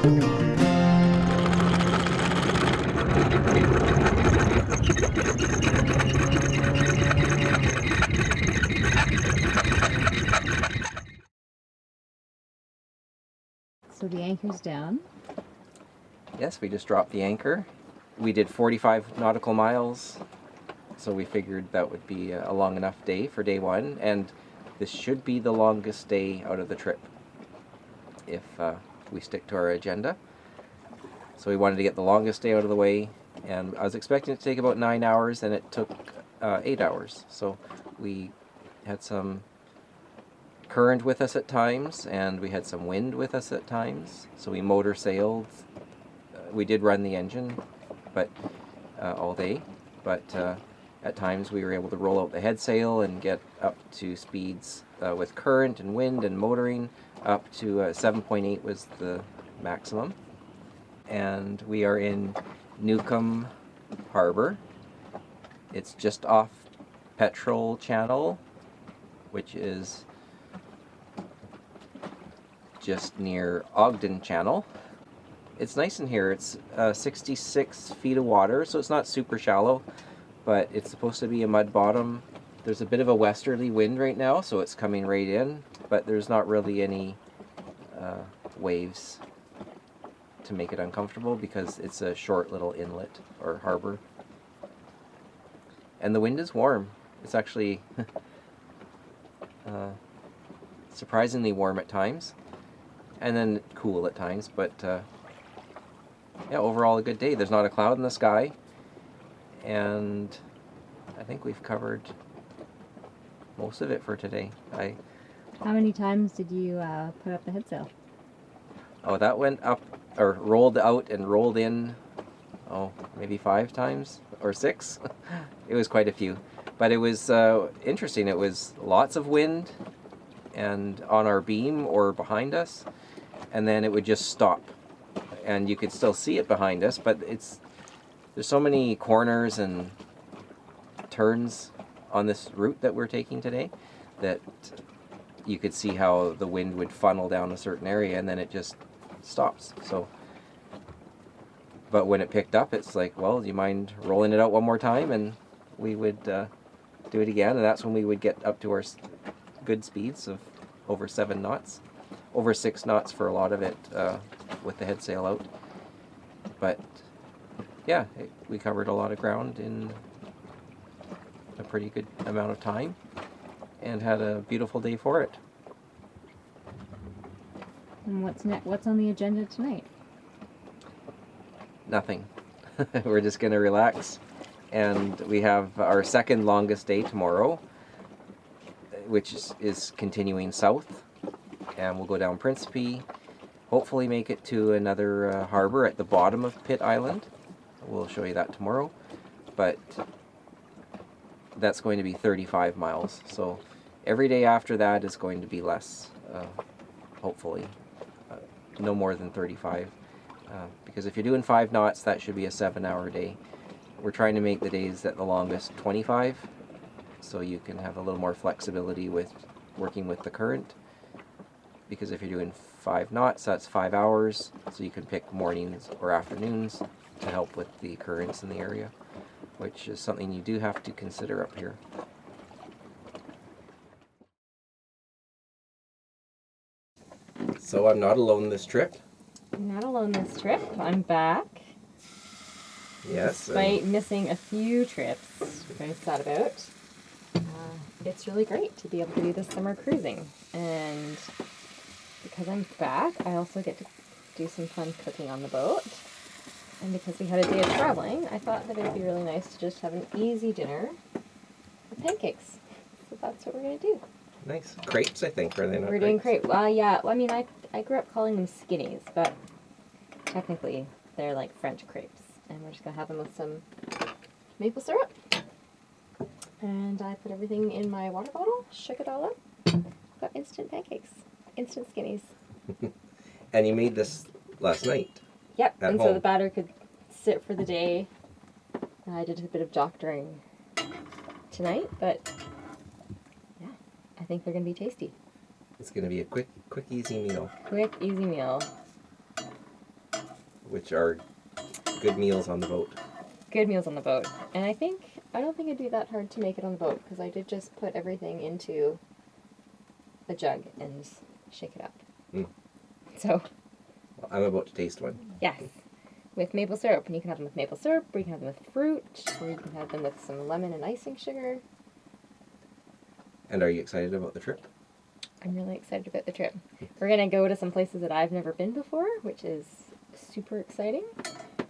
So the anchor's down. Yes, we just dropped the anchor. We did 45 nautical miles, so we figured that would be a long enough day for day one, and this should be the longest day out of the trip if we stick to our agenda. So we wanted to get the longest day out of the way, and I was expecting it to take about 9 hours, and it took 8 hours. So we had some current with us at times, and we had some wind with us at times, so we motor sailed. We did run the engine but all day, but at times we were able to roll out the head sail and get up to speeds with current and wind and motoring up to 7.8 was the maximum. And we are in Newcomb Harbor. It's just off Petrel Channel, which is just near Ogden Channel. It's nice in here. It's 66 feet of water, so it's not super shallow, but it's supposed to be a mud bottom. There's a bit of a westerly wind right now, so it's coming right in, but there's not really any waves to make it uncomfortable because it's a short little inlet or harbor. And the wind is warm. It's actually surprisingly warm at times, and then cool at times, but yeah, overall a good day. There's not a cloud in the sky, and I think we've covered most of it for today. How many times did you put up the head sail? Oh, that went up, or rolled out and rolled in, maybe 5 times, or 6. It was quite a few. But it was interesting. It was lots of wind, and on our beam or behind us, and then it would just stop. And you could still see it behind us, but there's so many corners and turns on this route that we're taking today that you could see how the wind would funnel down a certain area and then it just stops. So, but when it picked up, it's like, well, do you mind rolling it out one more time? And we would do it again, and that's when we would get up to our good speeds of over 7 knots, over 6 knots for a lot of it with the head sail out. But yeah, we covered a lot of ground in a pretty good amount of time and had a beautiful day for it. And what's on the agenda tonight? Nothing. We're just going to relax, and we have our second longest day tomorrow, which is continuing south, and we'll go down Principe, hopefully make it to another harbor at the bottom of Pitt Island. We'll show you that tomorrow, but that's going to be 35 miles, so every day after that is going to be less, hopefully, no more than 35, because if you're doing 5 knots, that should be a 7-hour day. We're trying to make the days at the longest 25, so you can have a little more flexibility with working with the current, because if you're doing 5 knots, that's 5 hours, so you can pick mornings or afternoons to help with the currents in the area, which is something you do have to consider up here. So I'm not alone this trip. I'm not alone this trip. I'm back. Yes. Despite missing a few trips we're very sad about. It's really great to be able to do this summer cruising. And because I'm back, I also get to do some fun cooking on the boat. And because we had a day of traveling, I thought that it would be really nice to just have an easy dinner with pancakes. So that's what we're going to do. Nice. Crepes, I think, are they not? We're doing crepes. Well, yeah. Well, I mean, I grew up calling them skinnies, but technically they're like French crepes. And we're just going to have them with some maple syrup. And I put everything in my water bottle, shook it all up. Got instant pancakes. Instant skinnies. And you made this last night? Yep. At and home. So the batter could sit for the day. I did a bit of doctoring tonight, but yeah, I think they're going to be tasty. It's going to be a quick, easy meal. Quick, easy meal. which are good meals on the boat. Good meals on the boat. And I don't think it'd be that hard to make it on the boat because I did just put everything into a jug and shake it up. Mm. So, Well, I'm about to taste one. yes, with maple syrup. And you can have them with maple syrup, or you can have them with fruit, or you can have them with some lemon and icing sugar. And are you excited about the trip? I'm really excited about the trip. We're going to go to some places that I've never been before, which is super exciting.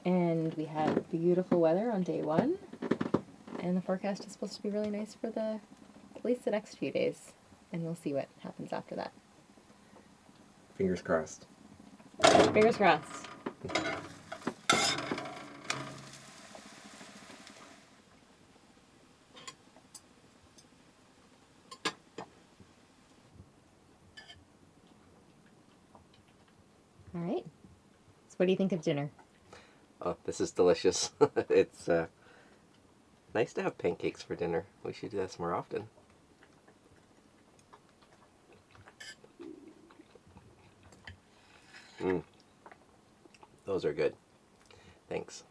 And we have beautiful weather on day one. And the forecast is supposed to be really nice for at least the next few days. And we'll see what happens after that. Fingers crossed. Fingers crossed. All right. So what do you think of dinner? Oh, this is delicious. It's nice to have pancakes for dinner. We should do that more often. Those are good. Thanks.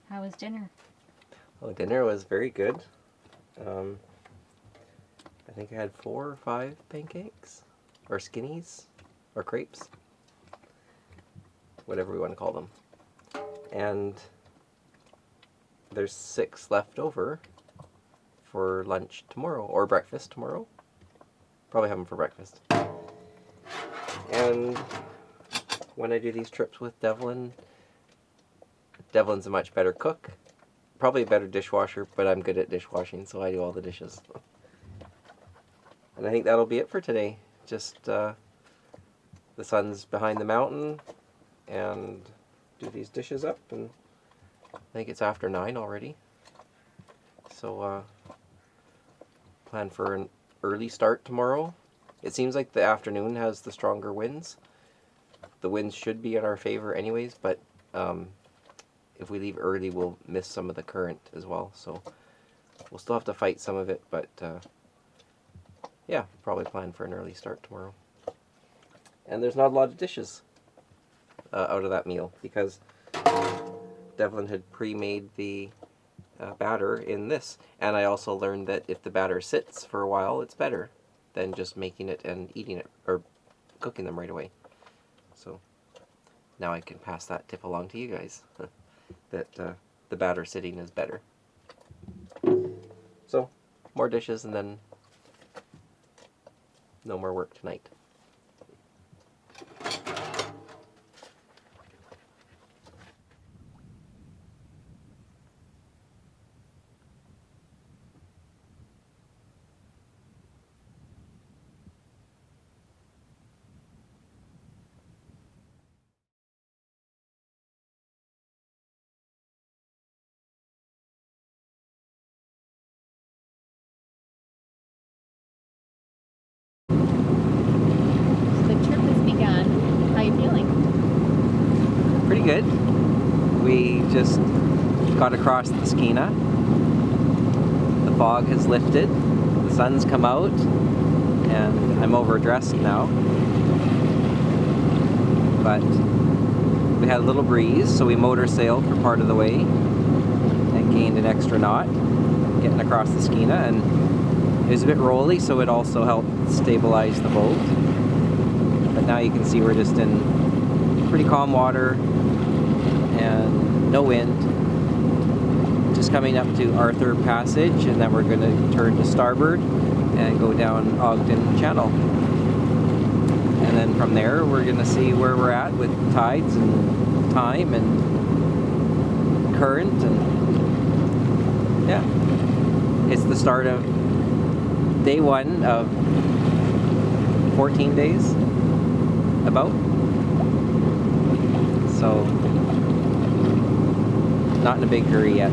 How was dinner? Oh, dinner was very good. I think I had 4 or 5 pancakes, or skinnies, or crepes, whatever we want to call them. And there's 6 left over for lunch tomorrow, or breakfast tomorrow. Probably have them for breakfast. And when I do these trips with Devlin, Devlin's a much better cook. Probably a better dishwasher, but I'm good at dishwashing, so I do all the dishes. And I think that'll be it for today. Just the sun's behind the mountain, and do these dishes up, and I think it's after 9 already. So plan for an early start tomorrow. It seems like the afternoon has the stronger winds. The winds should be in our favor anyways, but if we leave early, we'll miss some of the current as well. So we'll still have to fight some of it, but yeah, probably plan for an early start tomorrow. And there's not a lot of dishes out of that meal because Devlin had pre-made the batter in this. And I also learned that if the batter sits for a while, it's better than just making it and eating it, or cooking them right away. So now I can pass that tip along to you guys, that the batter sitting is better. So, more dishes and then no more work tonight. So the trip has begun. How are you feeling? Pretty good. We just got across the Skeena. The fog has lifted. The sun's come out, and I'm overdressed now. But we had a little breeze, so we motor sailed for part of the way and gained an extra knot getting across the Skeena, and it was a bit rolly, so it also helped stabilize the boat. But now you can see we're just in pretty calm water and no wind. Just coming up to Arthur Passage, and then we're going to turn to starboard and go down Ogden Channel. And then from there we're going to see where we're at with tides and time and current, and yeah, it's the start of day 1 of 14 days about. So not in a big hurry yet.